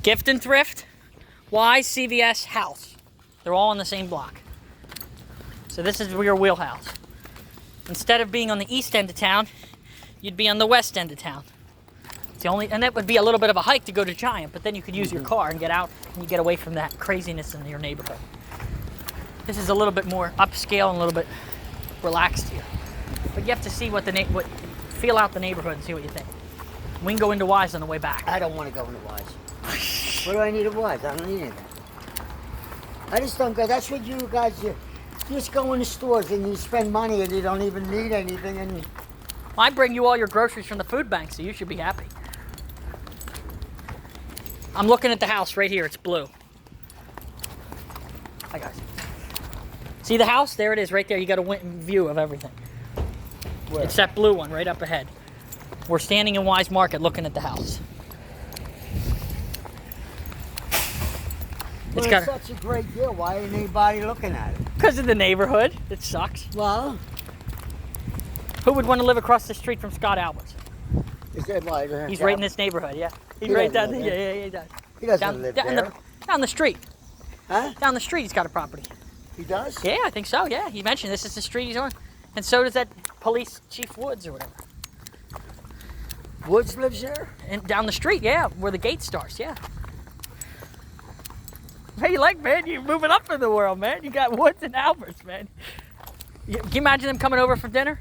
Gift and Thrift, Wise, CVS, House. They're all in the same block. So this is your wheelhouse. Instead of being on the east end of town, you'd be on the west end of town. It's the only, and that would be a little bit of a hike to go to Giant, but then you could use your car and get out and you get away from that craziness in your neighborhood. This is a little bit more upscale and a little bit relaxed here. But you have to see feel out the neighborhood and see what you think. We can go into Wise on the way back. I don't want to go into Wise. What do I need at Wise? I don't need anything. I just don't go. That's what you guys do. You just go in the stores and you spend money and you don't even need anything. And I bring you all your groceries from the food bank, so you should be happy. I'm looking at the house right here. It's blue. Hi, guys. See the house? There it is right there. You got a view of everything. Where? It's that blue one right up ahead. We're standing in Wise Market looking at the house. Well, it's such a great deal. Why ain't anybody looking at it? Because of the neighborhood. It sucks. Well, who would want to live across the street from Scott Albert's? Is that why? He's right in this neighborhood, yeah. He's He right down doesn't there. live Yeah, there. he does. He doesn't live there. Down the street. Huh? Down the street, he's got a property. He does? Yeah, I think so, yeah. He mentioned this is the street he's on. And so does that police chief Woods or whatever. Woods lives there? And down the street, yeah, where the gate starts, yeah. Hey, man, you're moving up in the world, man. You got Woods and Alberts, man. Can you imagine them coming over for dinner?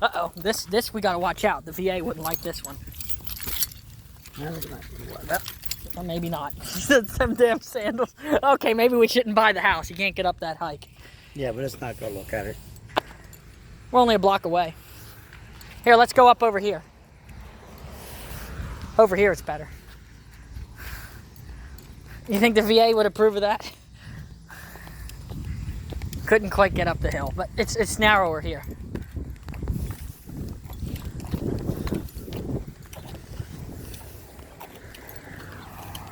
Uh-oh, this we gotta watch out. The VA wouldn't like this one. No, it's not. Well, maybe not. Some damn sandals. Okay, maybe we shouldn't buy the house. You can't get up that hike. Yeah, but let's not go look at it. We're only a block away. Here, let's go up over here. Over here it's better. You think the VA would approve of that? Couldn't quite get up the hill, but it's narrower here.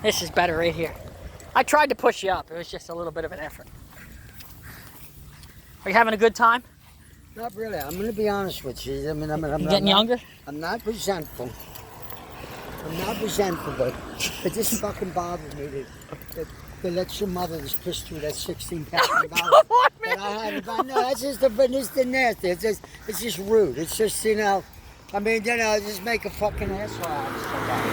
This is better right here. I tried to push you up. It was just a little bit of an effort. Are you having a good time? Not really. I'm going to be honest with you. I'm You getting younger? I'm not resentful. But it just fucking bothered me to let your mother just push through that $16,000. Come on, man. But I haven't done. No, that's just the nasty. It's just rude. It's just, just make a fucking asshole out of somebody.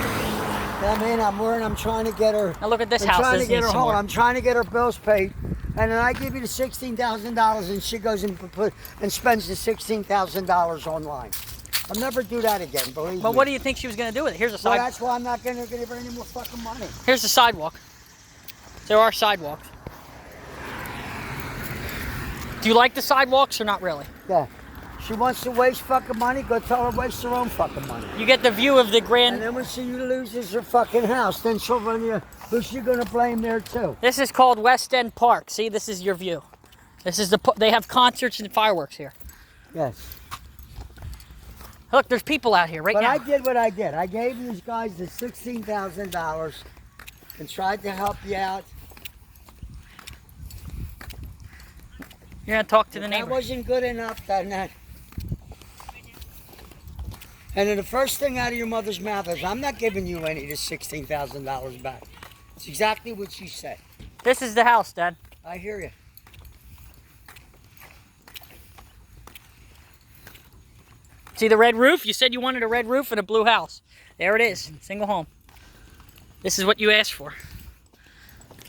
I'm trying to get her. Now look at this I'm house. trying This to get needs her some home. work. I'm trying to get her bills paid, and then I give you the $16,000, and she goes and spends the $16,000 online. I'll never do that again. Believe me. But what do you think she was going to do with it? Here's a Well, sidewalk. that's why I'm not going to give her any more fucking money. Here's the sidewalk. There are sidewalks. Do you like the sidewalks or not really? Yeah. She wants to waste fucking money, go tell her to waste her own fucking money. You get the view of the grand... And then when she loses her fucking house, then she'll run you. Who's she going to blame there too? This is called West End Park. See, this is your view. This is they have concerts and fireworks here. Yes. Look, there's people out here right But now. I did what I did. I gave these guys the $16,000 and tried to help you out. You're going to talk to the If neighbor. that wasn't good enough, then and then the first thing out of your mother's mouth is, I'm not giving you any of the $16,000 back. It's exactly what she said. This is the house, Dad. I hear you. See the red roof? You said you wanted a red roof and a blue house. There it is. Single home. This is what you asked for.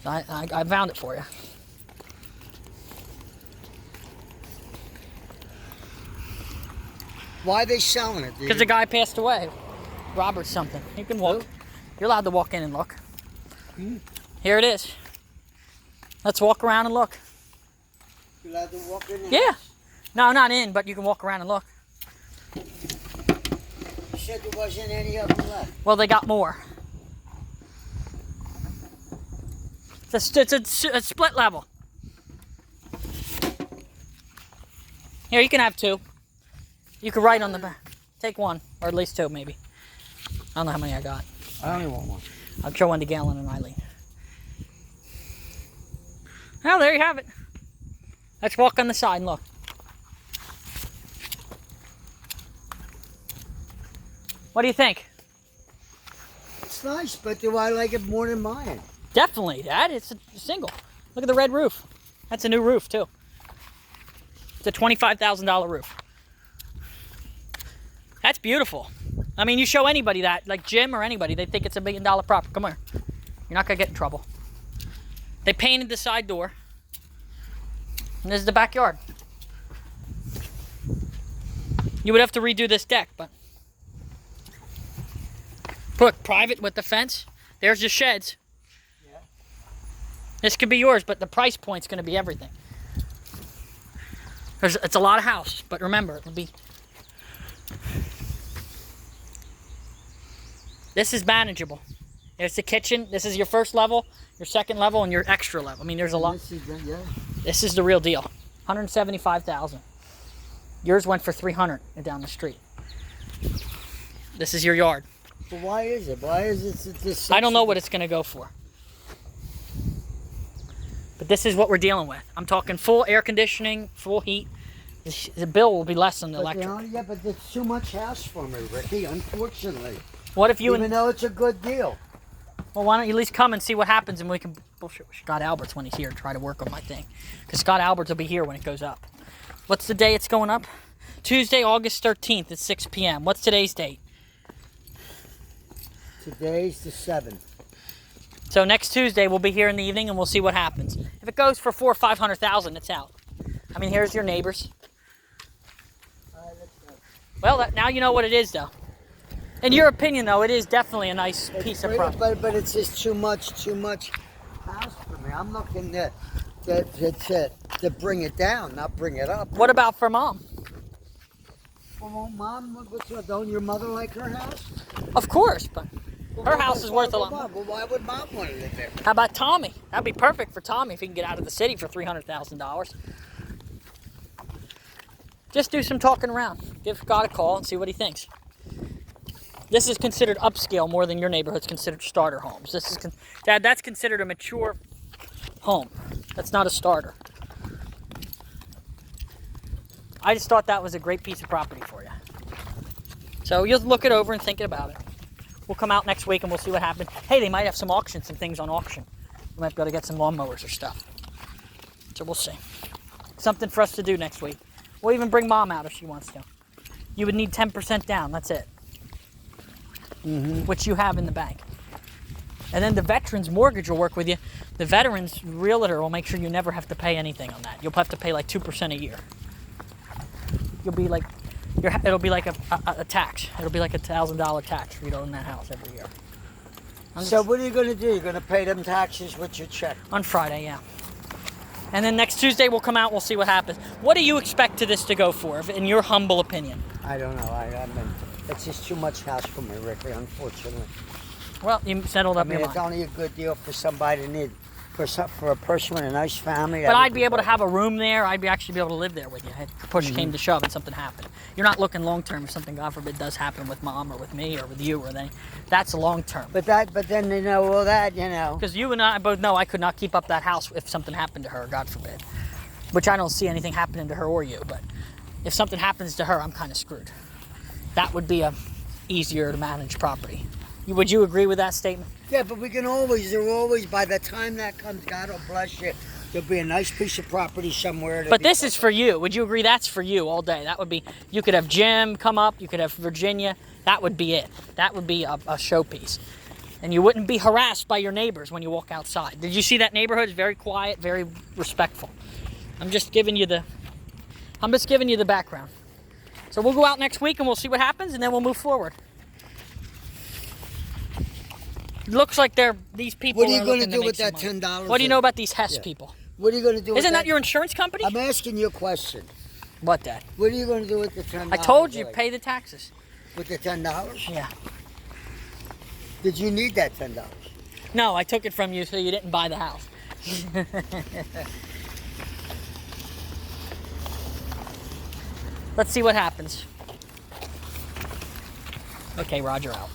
I found it for you. Why are they selling it? Because the guy passed away. Robert something. You can walk. You're allowed to walk in and look. Here it is. Let's walk around and look. You're allowed to walk in? Yeah. No, not in, but you can walk around and look. You said there wasn't any of them left. Well, they got more. It's a split level. Here, you can have two. You can write on the back. Take one, or at least two, maybe. I don't know how many I got. I only want one. I'll throw one to Galen and Eileen. Well, there you have it. Let's walk on the side and look. What do you think? it's nice, but do I like it more than mine? Definitely, Dad. It's a single. Look at the red roof. That's a new roof, too. It's a $25,000 roof. That's beautiful. I mean, you show anybody that, like Jim or anybody, they think it's $1 million property. Come here. You're not going to get in trouble. They painted the side door. And this is the backyard. You would have to redo this deck, but... Look, private with the fence. There's the sheds. Yeah. This could be yours, but the price point's going to be everything. It's a lot of house, but remember, it'll be... This is manageable. There's the kitchen. This is your first level, your second level, and your extra level. I mean, there's a lot. This is the real deal. $175,000. Yours went for $300 down the street. This is your yard. But why is it? Why is it this? I don't know what it's going to go for. But this is what we're dealing with. I'm talking full air conditioning, full heat. The bill will be less than the electric. Yeah, but it's too much house for me, Ricky, unfortunately. What if you... Even though it's a good deal. Well, why don't you at least come and see what happens, and we can bullshit with Scott Alberts when he's here and try to work on my thing. Because Scott Alberts will be here when it goes up. What's the day it's going up? Tuesday, August 13th at 6 p.m. What's today's date? Today's the 7th. So next Tuesday, we'll be here in the evening, and we'll see what happens. If it goes for $400,000 or $500,000, it's out. I mean, here's your neighbors. Well, now you know what it is, though. In your opinion, though, it is definitely a nice piece of property. But it's just too much house for me. I'm looking to bring it down, not bring it up. What about for Mom? Well, Mom, don't your mother like her house? Of course, but her house is worth a lot more. Well, why would Mom want to live there? How about Tommy? That'd be perfect for Tommy if he can get out of the city for $300,000. Just do some talking around. Give Scott a call and see what he thinks. This is considered upscale more than your neighborhood's considered starter homes. This is Dad, that's considered a mature home. That's not a starter. I just thought that was a great piece of property for you. So you'll look it over and think about it. We'll come out next week and we'll see what happens. Hey, they might have some things on auction. We might be able to get some lawnmowers or stuff. So we'll see. Something for us to do next week. We'll even bring Mom out if she wants to. You would need 10% down, that's it. Which you have in the bank. And then the veterans mortgage will work with you. The veterans realtor will make sure you never have to pay anything on that. You'll have to pay like 2% a year. You'll be like, it'll be like a tax. It'll be like $1,000 tax for you to own that house every year. So what are you going to do? You're going to pay them taxes with your check? On Friday, yeah. And then next Tuesday we'll come out and we'll see what happens. What do you expect this to go for, in your humble opinion? I don't know. I mean, it's just too much house for me, Ricky, unfortunately. Well, you settled up your mind. It's only a good deal for somebody to need, for a person with a nice family. But I'd be able to have a room there. I'd actually be able to live there with you. If push came to shove and something happened. You're not looking long term if something, God forbid, does happen with Mom or with me or with you or anything. That's long term. But then all that. Because you and I both know I could not keep up that house if something happened to her, God forbid. Which I don't see anything happening to her or you. But if something happens to her, I'm kind of screwed. That would be a easier to manage property. Would you agree with that statement? Yeah, but by the time that comes, God will bless you, there'll be a nice piece of property somewhere. But this is for you. Would you agree that's for you all day? That would be, you could have Jim come up, you could have Virginia. That would be it. That would be a showpiece. And you wouldn't be harassed by your neighbors when you walk outside. Did you see that neighborhood? It's very quiet, very respectful. I'm just giving you the background. So we'll go out next week and we'll see what happens and then we'll move forward. It looks like these people. What are you going to do with that $10? What do you know about these Hess people? What are you going to do? Isn't that your insurance company? I'm asking you a question. What, Dad? What are you going to do with the $10? I told you, pay the taxes. With the $10? Yeah. Did you need that $10? No, I took it from you so you didn't buy the house. Let's see what happens. Okay, Roger out.